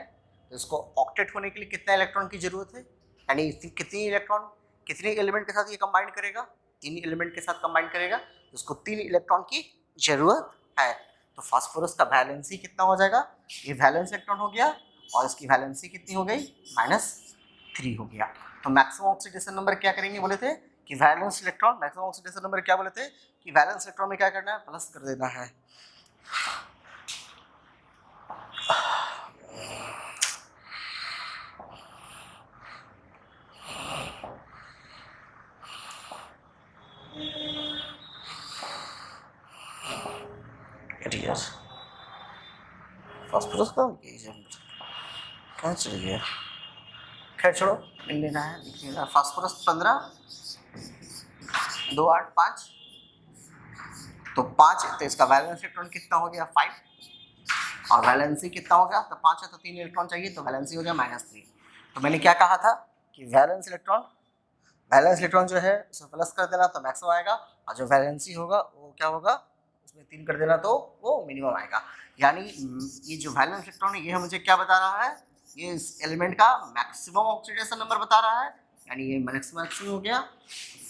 तो इसको ऑक्टेट होने के लिए कितना इलेक्ट्रॉन की जरूरत है? यानी कितनी इलेक्ट्रॉन कितने एलिमेंट के साथ ये कंबाइन करेगा? 3 एलिमेंट के साथ कंबाइन करेगा तो इसको 3 इलेक्ट्रॉन की जरूरत है। तो फास्फोरस का वैलेंसी कितना हो जाएगा? ये वैलेंस इलेक्ट्रॉन हो गया और इसकी वैलेंसी कितनी हो गई? -3 हो गया। तो मैक्सिमम ऑक्सीडेशन नंबर क्या करेंगे बोले थे कि valence electron, maximum oxidation number क्या बोले थे कि वैलेंस इलेक्ट्रॉन में क्या करना है? प्लस कर देना है। यार, फास्फोरस कहाँ चल गया? खैर छोड़ो, लिख लेना है, लिख लेना। फास्फोरस 15, 2 8 5, तो 5, तो इसका वैलेंस इलेक्ट्रॉन कितना हो गया? 5, और वैलेंसी कितना हो गया? तो 5 है तो 3 इलेक्ट्रॉन चाहिए, तो वैलेंसी हो गया -3। तो मैंने क्या कहा था कि वैलेंस इलेक्ट्रॉन जो है उसमें प्लस कर देना तो मैक्सिमम आएगा, और जो वैलेंसी होगा वो क्या होगा, उसमें 3 कर देना तो वो मिनिमम आएगा। यानी ये जो वैलेंस इलेक्ट्रॉन है ये मुझे क्या बता रहा है? ये इस एलिमेंट का मैक्सिमम ऑक्सीडेशन नंबर बता रहा है, यानी ये मैक्सिमम हो गया,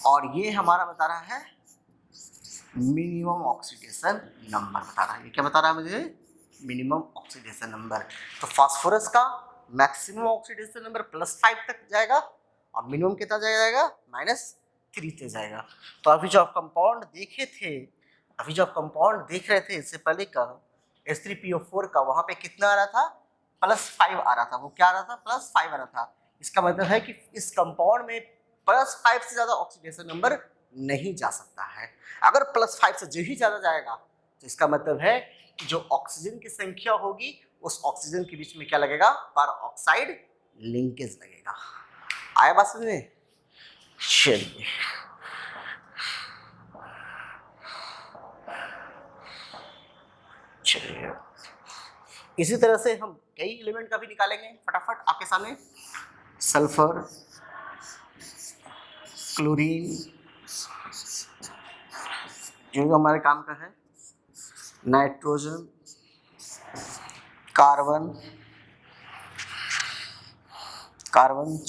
और ये हमारा बता रहा है मिनिमम ऑक्सीडेशन नंबर बता रहा है। ये क्या बता रहा है मुझे? Minimum oxidation number. तो फास्फोरस का मैक्सिमम ऑक्सीडेशन नंबर +5 तक जाएगा, और मिनिमम कितना जाएगा? -3 तक जाएगा। तो अभी जो आप कंपाउंड देख रहे थे इससे पहले का H3PO4 का, वहां पे कितना आ रहा था? +5 आ रहा था। वो क्या आ रहा था? +5 आ रहा था। इसका मतलब है कि इस कंपाउंड में +5 से ज्यादा ऑक्सीडेशन नंबर नहीं जा सकता है। अगर +5 से जो ही ज्यादा जाएगा तो इसका मतलब है कि जो ऑक्सीजन की संख्या होगी उस ऑक्सीजन के बीच में क्या लगेगा? पर ऑक्साइड लिंकेज लगेगा। आया बात समझ में? चलिए, इसी तरह से हम कई एलिमेंट का भी निकालेंगे फटाफट आपके सामने। सल्फर, क्लोरीन, जो हमारे काम का है, नाइट्रोजन, कार्बन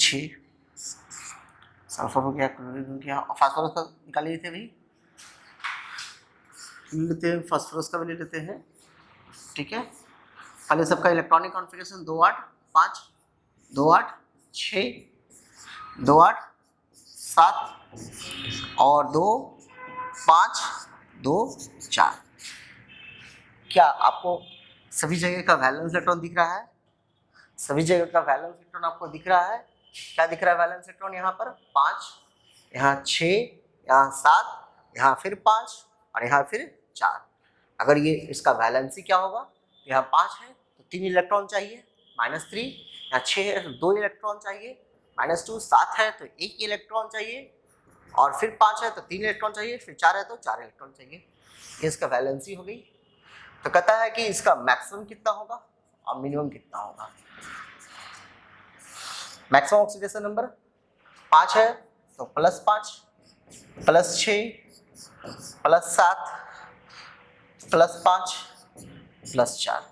6, सल्फर हो गया, क्लोरीन हो गया, और फास्फोरस का निकाल लिए थे भाई, लेते हैं फास्फोरस का भी ले लेते हैं। ठीक है, पहले सबका इलेक्ट्रॉनिक कॉन्फ़िगरेशन 2 8 5, 2 8 6, 2 8 7 और 2 5 2 4। क्या आपको सभी जगह का वैलेंस इलेक्ट्रॉन दिख रहा है? सभी जगह का वैलेंस इलेक्ट्रॉन आपको दिख रहा है? क्या दिख रहा है वैलेंस इलेक्ट्रॉन? यहाँ पर 5, यहाँ 6, यहाँ 7, यहाँ फिर 5 और यहाँ फिर 4। अगर ये इसका वैलेंसी क्या होगा? यहाँ 5 है तो 3 इलेक्ट्रॉन चाहिए, -3, यहाँ 6 है तो 2 इलेक्ट्रॉन चाहिए, -2, 7 है तो 1 इलेक्ट्रॉन चाहिए, और फिर 5 है तो 3 इलेक्ट्रॉन चाहिए, फिर 4 है तो 4 इलेक्ट्रॉन चाहिए। ये इसका वैलेंसी हो गई। तो कहता है कि इसका मैक्सिमम कितना होगा और मिनिमम कितना होगा। मैक्सिमम ऑक्सीडेशन नंबर 5 है तो +5, +6, +7, +5, +4।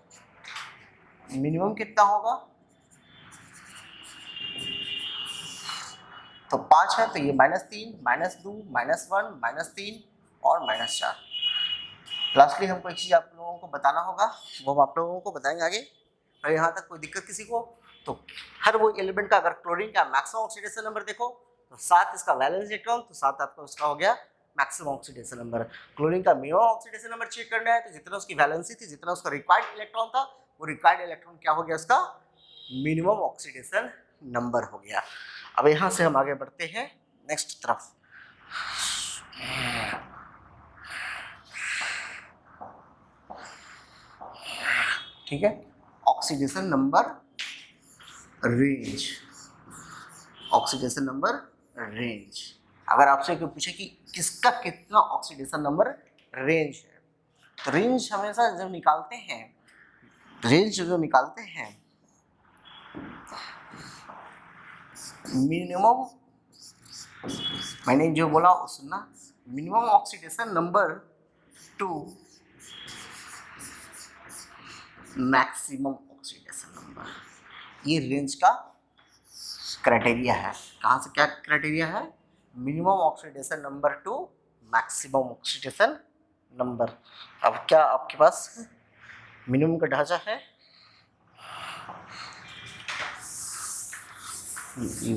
मिनिमम कितना होगा? तो 5 है तो ये -3, -2, -1, -3 और -4। लास्टली हमको एक चीज़ आप लोगों को बताना होगा, वो हम आप लोगों को बताएंगे आगे। और यहाँ तक कोई दिक्कत किसी को, तो हर वो एलिमेंट का अगर क्लोरीन का मैक्सिमम ऑक्सीडेशन नंबर देखो तो 7 इसका वैलेंस इलेक्ट्रॉन, तो 7 आपका उसका हो गया मैक्सिमम ऑक्सीडेशन नंबर। क्लोरीन का मिनिमम ऑक्सीडेशन नंबर चेक करना है तो जितना उसकी वैलेंसी थी, जितना उसका रिक्वायर्ड इलेक्ट्रॉन था, वो रिक्वायर्ड इलेक्ट्रॉन क्या हो गया? उसका मिनिमम ऑक्सीडेशन नंबर हो गया। अब यहाँ से हम आगे बढ़ते हैं नेक्स्ट तरफ। ठीक है, oxidation number range. Oxidation number range, अगर आपसे कोई पूछे कि किसका कितना ऑक्सीडेशन नंबर रेंज है, तो रेंज हमेशा जब निकालते हैं मिनिमम, मैंने जो बोला वो सुनना, minimum oxidation number two maximum oxidation number, ये रेंज का क्राइटेरिया है। कहाँ से क्या क्राइटेरिया है? Minimum oxidation number two maximum oxidation number. अब क्या आपके पास मिनिमम का ढांचा है? ये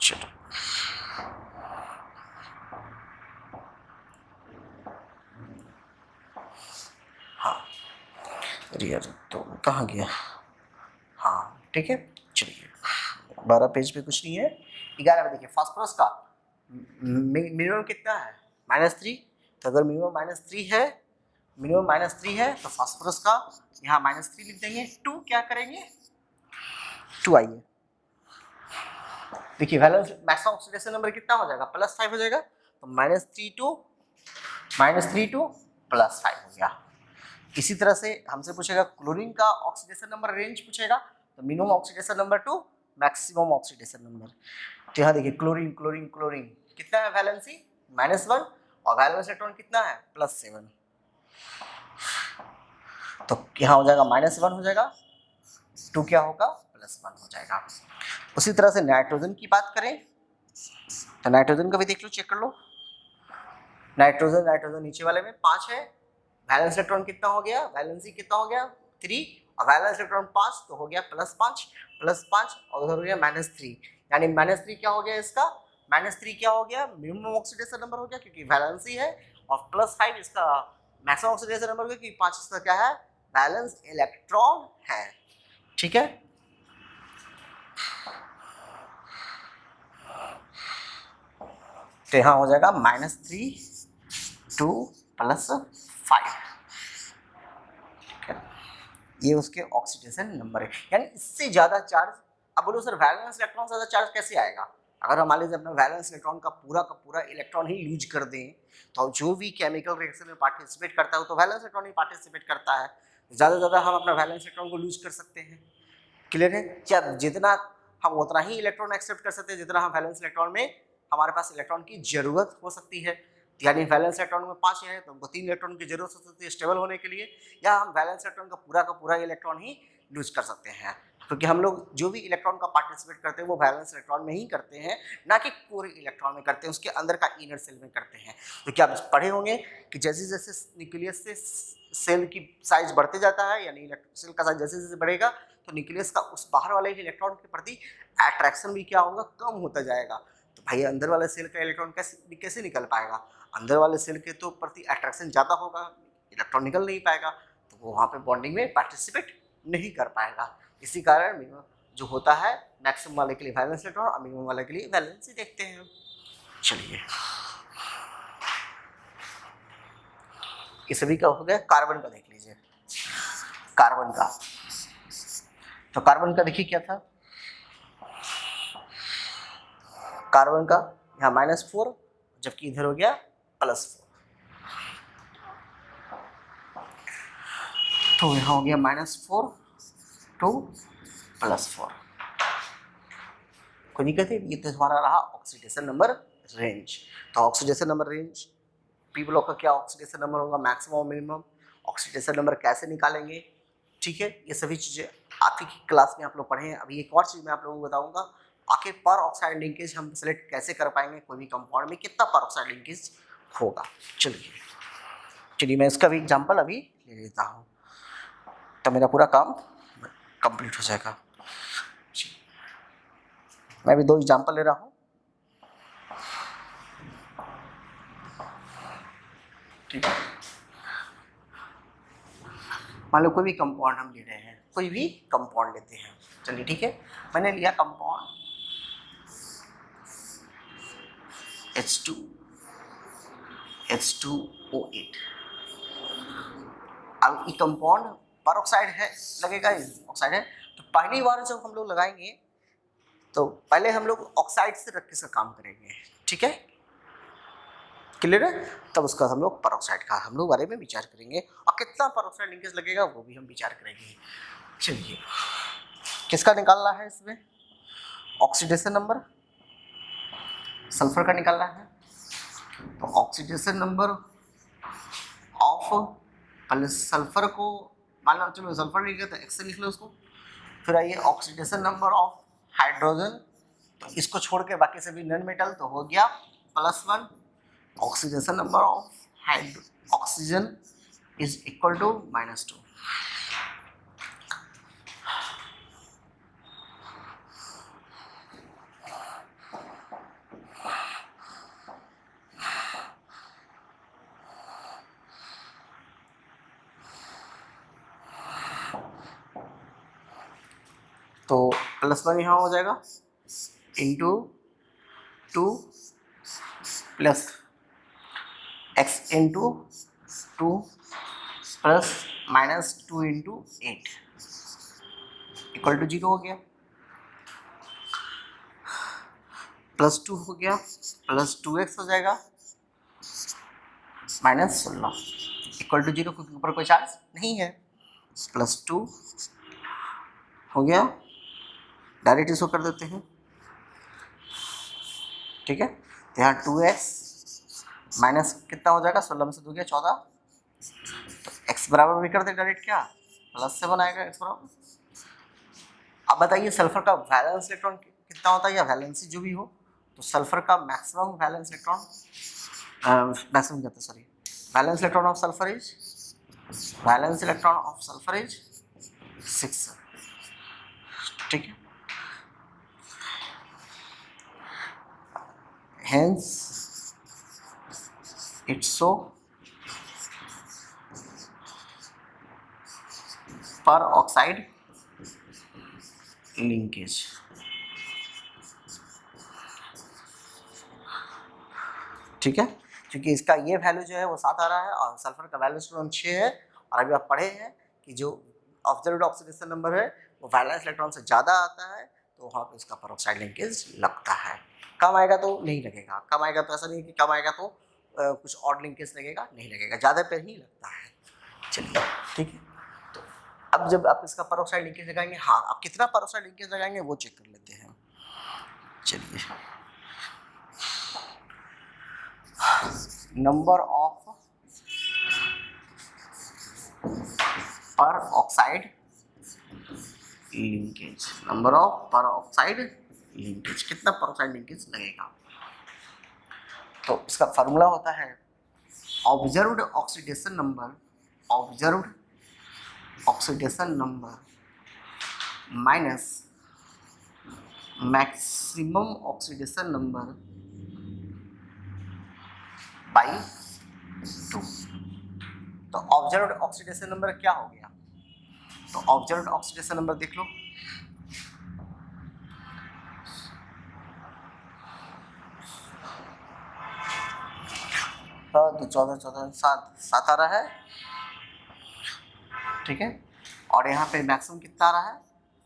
चलो, हाँ यार तो कहाँ गया? हाँ ठीक है, चलिए 12 पेज पे कुछ नहीं है। 11 पे देखिए फास्फोरस का मिनिमम कितना है -3, तो अगर मिनिमम -3 है तो फास्फोरस का यहाँ -3 लिख देंगे। 2 क्या करेंगे 2 आइए देखिए वैलेंस मैक्सिमम ऑक्सीडेशन नंबर कितना हो जाएगा +5 हो जाएगा, तो -3 टू +5 हो गया। इसी तरह से हमसे पूछेगा क्लोरीन का ऑक्सीडेशन नंबर रेंज पूछेगा, तो minimum oxidation number two maximum oxidation number. तो यहाँ देखिए क्लोरीन क्लोरीन क्लोरीन कितना है वैलेंसी -1 और वैलेंस इलेक्ट्रॉन कितना है +7, तो यहाँ हो जाएगा -1 हो जाएगा, 2 क्या होगा +1 हो जाएगा। उसी तरह से नाइट्रोजन की बात करें तो नाइट्रोजन का भी देख लो, चेक कर लो। नाइट्रोजन नीचे वाले में 5 है, वैलेंस इलेक्ट्रॉन कितना हो गया, वैलेंसी कितना हो गया 3 और वैलेंस इलेक्ट्रॉन 5, तो हो गया +5 और उधर हो गया -3, यानी -3 क्या हो गया इसका, -3 क्या हो गया मिनिमम ऑक्सीडेशन नंबर हो गया क्योंकि वैलेंसी है, और +5 इसका मैक्सिमम ऑक्सीडेशन नंबर हो गया क्योंकि 5 इसका क्या है वैलेंस इलेक्ट्रॉन है। ठीक है, तो यहाँ हो जाएगा -3 2 +5, ये उसके ऑक्सीडेशन नंबर है। यानी इससे ज्यादा चार्ज, अब बोलो सर वैलेंस इलेक्ट्रॉन से ज्यादा चार्ज कैसे आएगा, अगर हम मान लीजिए अपना वैलेंस इलेक्ट्रॉन का पूरा इलेक्ट्रॉन ही लूज कर दें, तो जो भी केमिकल रिएक्शन में पार्टिसिपेट करता है तो वैलेंस इलेक्ट्रॉन ही पार्टिसिपेट करता है, ज़्यादा से ज़्यादा हम अपना वैलेंस इलेक्ट्रॉन को लूज कर सकते हैं। क्लियर है क्या, जितना हम उतना ही इलेक्ट्रॉन एक्सेप्ट कर सकते हैं जितना हम वैलेंस इलेक्ट्रॉन में हमारे पास इलेक्ट्रॉन की जरूरत हो सकती है। यानी वैलेंस इलेक्ट्रॉन में 5 है तो हमको 3 इलेक्ट्रॉन की जरूरत हो सकती है स्टेबल होने के लिए, या हम वैलेंस इलेक्ट्रॉन का पूरा इलेक्ट्रॉन ही लूज कर सकते हैं, क्योंकि हम लोग जो भी इलेक्ट्रॉन का पार्टिसिपेट करते हैं वो वैलेंस इलेक्ट्रॉन में ही करते हैं, ना कि पूरे इलेक्ट्रॉन में करते हैं, उसके अंदर का इनर सेल में करते हैं। तो क्या आप पढ़े होंगे कि जैसे जैसे न्यूक्लियस से सेल की साइज बढ़ते जाता है, यानी सेल का साइज जैसे जैसे बढ़ेगा तो न्यूक्लियस का उस बाहर वाले इलेक्ट्रॉन के प्रति अट्रैक्शन भी क्या होगा कम होता जाएगा। तो भाई अंदर वाले सेल का इलेक्ट्रॉन कैसे निकल पाएगा, अंदर वाले सेल के तो प्रति अट्रैक्शन ज़्यादा होगा, इलेक्ट्रॉन निकल नहीं पाएगा, तो वो वहाँ पे बॉन्डिंग में पार्टिसिपेट नहीं कर पाएगा। इसी कारण जो होता है मैक्सिमम वाले के लिए वैलेंस इलेक्ट्रॉन और मिनिमम वाले के लिए वैलेंसी देखते हैं। चलिए ये सभी का हो गया, कार्बन का देख लीजिए। कार्बन का, तो कार्बन का देखिए क्या था, कार्बन का यहाँ -4 जबकि इधर हो गया +4, तो यहाँ हो गया -4 टू +4, कोई दिक्कत है। ये तो हमारा रहा ऑक्सीडेशन नंबर रेंज। तो oxidation number range P block का क्या ऑक्सीडेशन नंबर होगा, मैक्सिमम और मिनिमम, ऑक्सीडेशन नंबर कैसे निकालेंगे, ठीक है, ये सभी चीज़ें आखिर की क्लास में आप लोग पढ़े हैं। अभी एक और चीज़ मैं आप लोगों को बताऊंगा, आखिर पर ऑक्साइड लिंकेज हम सेलेक्ट कैसे कर पाएंगे, कोई भी कंपाउंड में कितना पर ऑक्साइड लिंकेज होगा। चलिए मैं इसका भी एग्जाम्पल अभी ले लेता हूँ, तो मेरा पूरा काम कंप्लीट हो जाएगा। मैं भी 2 एग्जाम्पल ले रहा हूँ, ठीक है। मान लो कोई भी कंपाउंड हम ले रहे हैं, कोई भी कंपाउंड लेते हैं, चलिए ठीक है। मैंने लिया कंपाउंड H2O8। अब ये कंपाउंड पर ऑक्साइड है लगेगा, ऑक्साइड है, तो पहली बार जब हम लोग लगाएंगे तो पहले हम लोग ऑक्साइड से रख के काम करेंगे, ठीक है, क्लियर है। तब उसका हम लोग परऑक्साइड का हम लोग बारे में विचार करेंगे, और कितना परऑक्साइड लिंकेज लगेगा वो भी हम विचार करेंगे। चलिए किसका निकालना है इसमें, ऑक्सीडेशन नंबर सल्फर का निकालना है, तो ऑक्सीडेशन नंबर ऑफ, पहले सल्फर को मान लो, चलो सल्फर लिख गया तो एक्स से लिख लो उसको, फिर आइए ऑक्सीडेशन नंबर ऑफ हाइड्रोजन, तो इसको छोड़ के बाकी सभी नॉन मेटल, तो हो गया +1, oxidation number of oxygen is equal to -2। तो +1 यहाँ हो जाएगा, into 2 plus x into 2 plus minus 2 into 8 equal to 0 हो गया, प्लस 2 हो गया, प्लस 2x हो जाएगा माइनस 16 इक्वल टू 0 क्योंकि ऊपर कोई चार्ज नहीं है, प्लस 2 हो गया, डायरेक्ट इसको कर देते हैं, ठीक है। तो यहाँ 2x माइनस कितना हो जाएगा, 16 में से 2 गया 14, तो x बराबर भी कर दे डायरेक्ट, क्या प्लस 7 आएगा x बराबर। अब बताइए सल्फर का वैलेंस इलेक्ट्रॉन कितना होता है या वैलेंसी जो भी हो, तो सल्फर का मैक्सिमम वैलेंस इलेक्ट्रॉन मैक्सिमम कहते हैं sorry valence electron of sulphur is 6, ठीक है। Hence it's so per oxide linkage, ठीक है, क्योंकि इसका ये वैल्यू जो है वो 7 आ रहा है और सल्फर का वैलेंस इलेक्ट्रॉन 6 है, और अभी आप पढ़े हैं कि जो ऑब्जर्व्ड ऑक्सीडेशन नंबर है वो वैलेंस इलेक्ट्रॉन से ज़्यादा आता है तो वहाँ पे इसका पर ऑक्साइड लिंकेज लगता है। कम आएगा तो नहीं लगेगा, कम आएगा तो ऐसा नहीं कि कम आएगा तो कुछ और लिंकेज लगेगा, नहीं लगेगा, ज़्यादा पे ही लगता है। चलिए ठीक है, तो अब जब आप इसका पर ऑक्साइड लिंकेज लगाएंगे, हाँ आप कितना पर ऑक्साइड लिंकेज लगाएंगे वो चेक कर लेते हैं। चलिए नंबर ऑफ पर ऑक्साइड लिंकेज, नंबर ऑफ पर ऑक्साइड लिंकेज, कितना पर ऑक्साइड लिंकेज लगेगा, तो इसका फार्मूला होता है observed oxidation number, observed oxidation number minus maximum oxidation number by 2। तो ऑब्जर्व्ड ऑक्सीडेशन नंबर क्या हो गया, तो ऑब्जर्व्ड ऑक्सीडेशन नंबर देख लो, तो 14 7 आ रहा है, ठीक है, और यहाँ पे मैक्सिमम कितना आ रहा है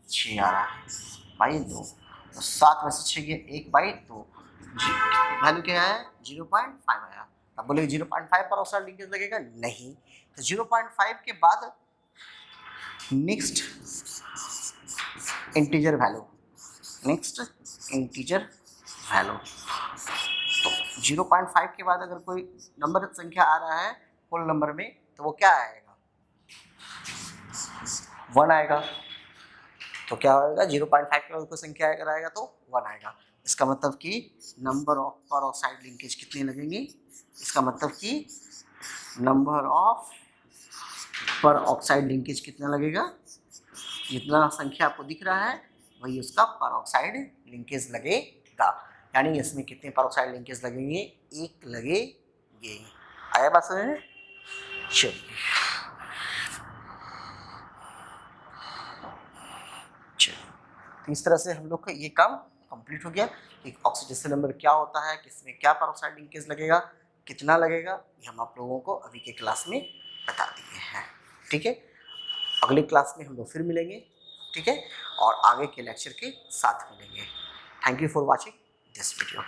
6 आ रहा है बाई 2, तो 7 में से 6 गया 1 बाई 2, वैल्यू क्या है 0.5 आया। अब बोले 0.5 पर ऑक्साइड लिंकेज लगेगा, नहीं, तो 0.5 के बाद next integer value, next integer value, तो 0.5 के बाद अगर कोई नंबर संख्या आ रहा है होल नंबर में तो वो क्या आएगा 1 आएगा, तो क्या होगा 0.5 के बाद कोई संख्या अगर आएगा तो 1 आएगा। इसका मतलब कि नंबर ऑफ पर ऑक्साइड लिंकेज कितने लगेंगे, इसका मतलब कि नंबर ऑफ पर ऑक्साइड लिंकेज कितना लगेगा, जितना संख्या आपको दिख रहा है वही उसका पर ऑक्साइड लिंकेज लगेगा, यानी इसमें कितने पर ऑक्साइड लिंकेज लगेंगे, 1 लगेंगे। आया बात समझ में? चलिए तो इस तरह से हम लोग का ये काम कंप्लीट हो गया कि ऑक्सीडेशन नंबर क्या होता है, किसमें क्या पर ऑक्साइड लिंकेज लगेगा, कितना लगेगा, ये हम आप लोगों को अभी के क्लास में बता दिए हैं, ठीक है। अगले क्लास में हम लोग फिर मिलेंगे, ठीक है, और आगे के लेक्चर के साथ मिलेंगे। Thank you for watching this video.